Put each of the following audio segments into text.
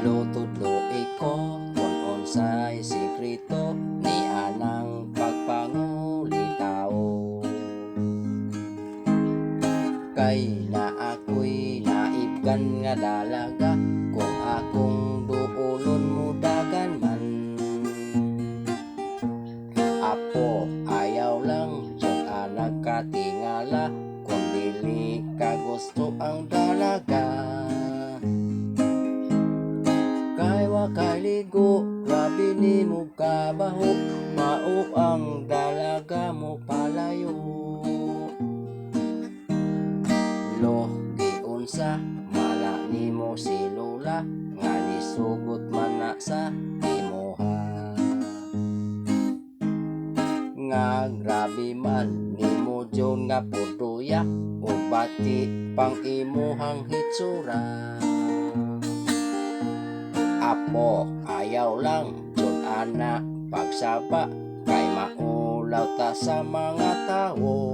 Lutudlo iko kung unsay sikreto ni anang pagpangulitaw. Kay na ako'y naibgan nga dalaga kung akong duulon mo dagan man. Apo ayaw lang jud anak katingala kung dili ka gusto ang dalaga. Kay wakaligo grabe ni mo kabaho, mao ang dalaga mo palayo. Lo giunsa mala nimo si Lola nga nisugot man na sa imuha. Nga grabe man nimo John nga puduya o bati pang imuhang hitsura. Apo ayaw lang jud ana pagsaba kay maulaw ta sa mga tawo.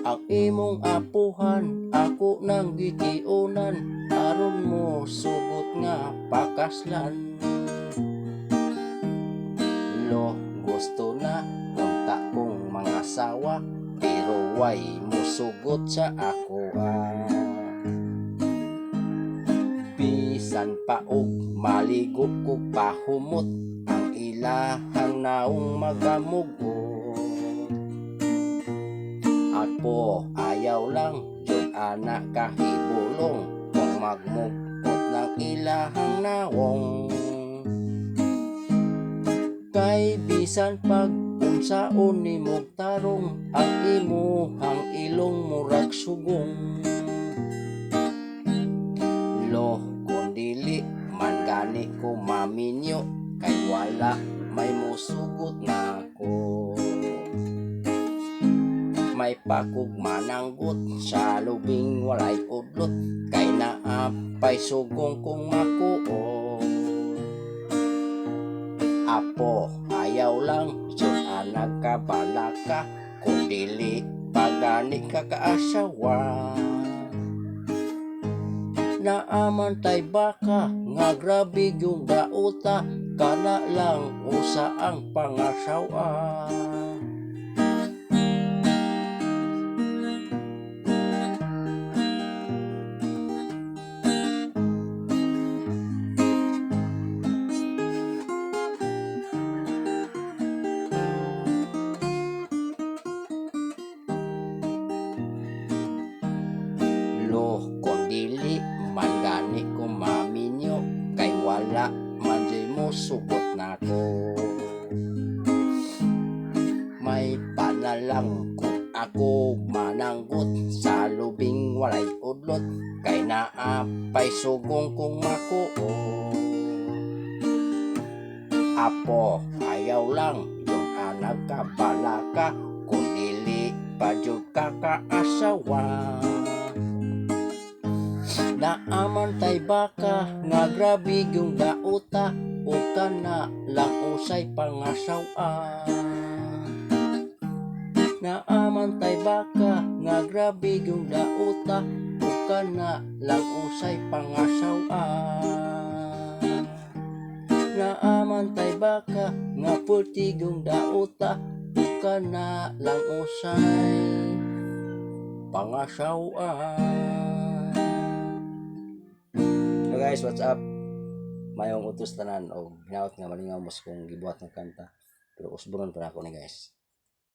Ang imong apuhan ako nang gitiunan aron mo sugot nga pakaslan. Lo gusto na unta kong mga sawa pero way mo sugot sa ako Bisan pa og maligop kog pahumot ang ilahang naong magamugot. Apo ayaw lang jud ana kahibulong kung magmukot ng ilahang nawong. Kay bisan pag unsaon nimong tarong ang imuhang ilong murag sugong. Lo kung dili man gani ko maminyo kay wala may musugot na ako. May pakog mananggot sa lubing walay udlot kay naapay sugong kong makuo. Apo ayaw lang jud anak ka balaka kung dili pagani ka kaasawa. Naaman tay baka nga grabe yung dauta kana lang usa ang pangasawa. Lo kung dili man gani ko maminyo kay wala man di mo sugot nako. May panalang kung ako mananggot sa lubing walay udlot kay naapay sugong kong makuo. Apo ayaw lang yung anak ka balaka kung dili pa jud ka kaasawa. Naaman tay baka nga grabe yung dauta o kana lang usay pangasawa. Naaman tay baka nga grabe yung dauta o kana lang usay pangasawa. Naaman tay baka nga pulti yung dauta o kana lang usay pangasawa. So guys, what's up? Mayong utos tanan o hinaot nga malingaw mo kung gibuhat ng kanta. Pero usburon pa ako ni guys.